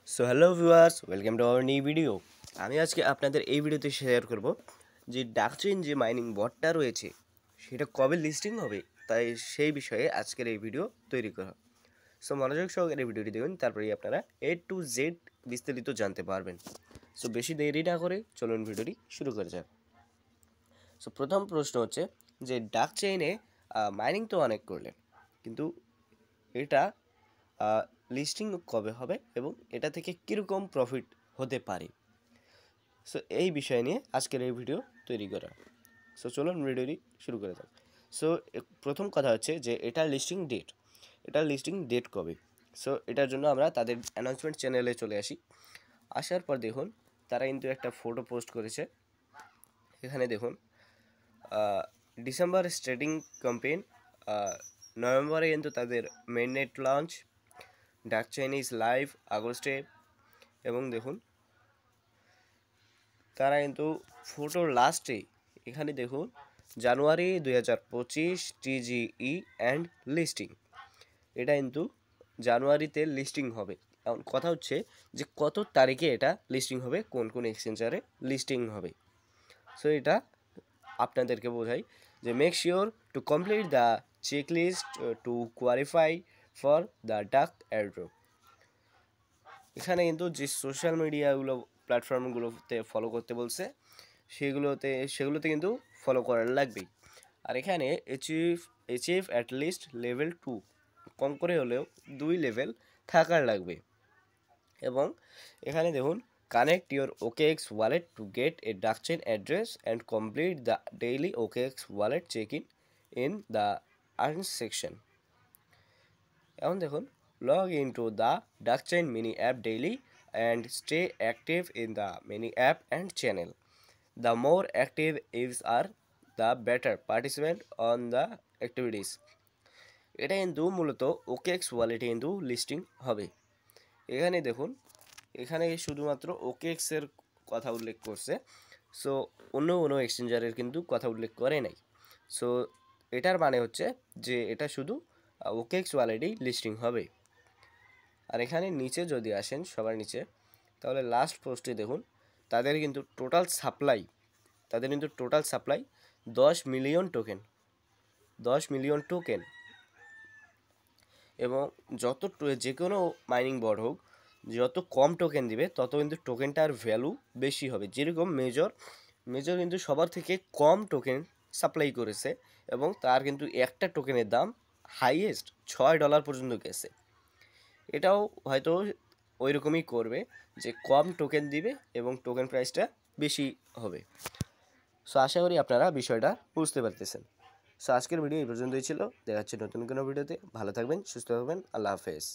So hello viewers, welcome to our new video. আমি আজকে আপনাদের এই ভিডিওতে শেয়ার করব যে ডাকচেইন যে মাইনিং বটটা রয়েছে সেটা কবে লিস্টিং হবে, তাই সেই বিষয়ে আজকের এই ভিডিও তৈরি করা। সো মনোযোগ সহকারে এই ভিডিওটি দেখুন, তারপরেই আপনারা A to Z বিস্তারিত জানতে পারবেন। সো বেশি দেরি না করে চলুন ভিডিওটি শুরু করা যাক। সো প্রথম প্রশ্ন হচ্ছে যে ডাকচেইনে মাইনিং তো অনেক করলেন, কিন্তু এটা লিস্টিং কবে হবে এবং এটা থেকে কীরকম প্রফিট হতে পারে। সো এই বিষয় নিয়ে আজকের এই ভিডিও তৈরি করা। সো চলুন ভিডিওটি শুরু করে যাক। সো প্রথম কথা হচ্ছে যে এটার লিস্টিং ডেট কবে। সো এটার জন্য আমরা তাদের অ্যানাউন্সমেন্ট চ্যানেলে চলে আসি। আসার পর দেখুন তারা কিন্তু একটা ফটো পোস্ট করেছে। এখানে দেখুন ডিসেম্বর স্টার্টিং ক্যাম্পেইন, নভেম্বরে কিন্তু তাদের মেইননেট লঞ্চ, ডাকচেইন ইজ লাইভ আগস্টে, এবং দেখুন তারা কিন্তু ফটোর লাস্টে এখানে দেখুন জানুয়ারি 2025 টিজিই অ্যান্ড লিস্টিং। এটা কিন্তু জানুয়ারিতে লিস্টিং হবে। এখন কথা হচ্ছে যে কত তারিখে এটা লিস্টিং হবে, কোন কোন এক্সচেঞ্জারে লিস্টিং হবে। সো এটা আপনাদেরকে বোঝাই যে make sure to complete the checklist to qualify for the ডাক এয়ারড্রপ। এখানে কিন্তু যে সোশ্যাল মিডিয়াগুলো প্ল্যাটফর্মগুলোতে ফলো করতে বলছে সেগুলোতে কিন্তু ফলো করার লাগবেই। আর এখানে অ্যাচিভ অ্যাটলিস্ট লেভেল 2, কম করে হলেও 2 লেভেল থাকার লাগবে। এবং এখানে দেখুন connect your OKX wallet to get a DuckChain address and complete the daily OKX wallet check in the earns section. এখন দেখুন log into the DuckChain mini app daily and stay active in the mini app and channel. The more active is are, the better participant on the activities. এটা কিন্তু মূলত OKX ওয়ালেটে কিন্তু listing হবে। এখানে দেখুন এখানে শুধুমাত্র ওকেএক্সের কথা উল্লেখ করছে। সো অন্য কোনো এক্সচেঞ্জারের কিন্তু কথা উল্লেখ করে নাই। সো এটার মানে হচ্ছে যে এটা শুধু ওকেএক্স ওয়ালেটেই লিস্টিং হবে। আর এখানে নিচে যদি আসেন সবার নিচে, তাহলে লাস্ট পোস্টে দেখুন তাদের কিন্তু টোটাল সাপ্লাই 10 মিলিয়ন টোকেন। এবং যে কোনো মাইনিং বোর্ড হোক, যত কম টোকেন দিবে তত কিন্তু টোকেনটার ভ্যালু বেশি হবে। যেরকম মেজর কিন্তু সবার থেকে কম টোকেন সাপ্লাই করেছে এবং তার কিন্তু একটা টোকেনের দাম হাইয়েস্ট $6 পর্যন্ত গেছে। এটাও হয়তো ওই রকমই করবে, যে কম টোকেন দিবে এবং টোকেন প্রাইসটা বেশি হবে। সো আশা করি আপনারা বিষয়টা বুঝতে পারতেছেন। সো আজকের ভিডিও এই পর্যন্তই ছিল। দেখা হচ্ছে নতুন কোনো ভিডিওতে। ভালো থাকবেন, সুস্থ থাকবেন। আল্লাহ হাফেজ।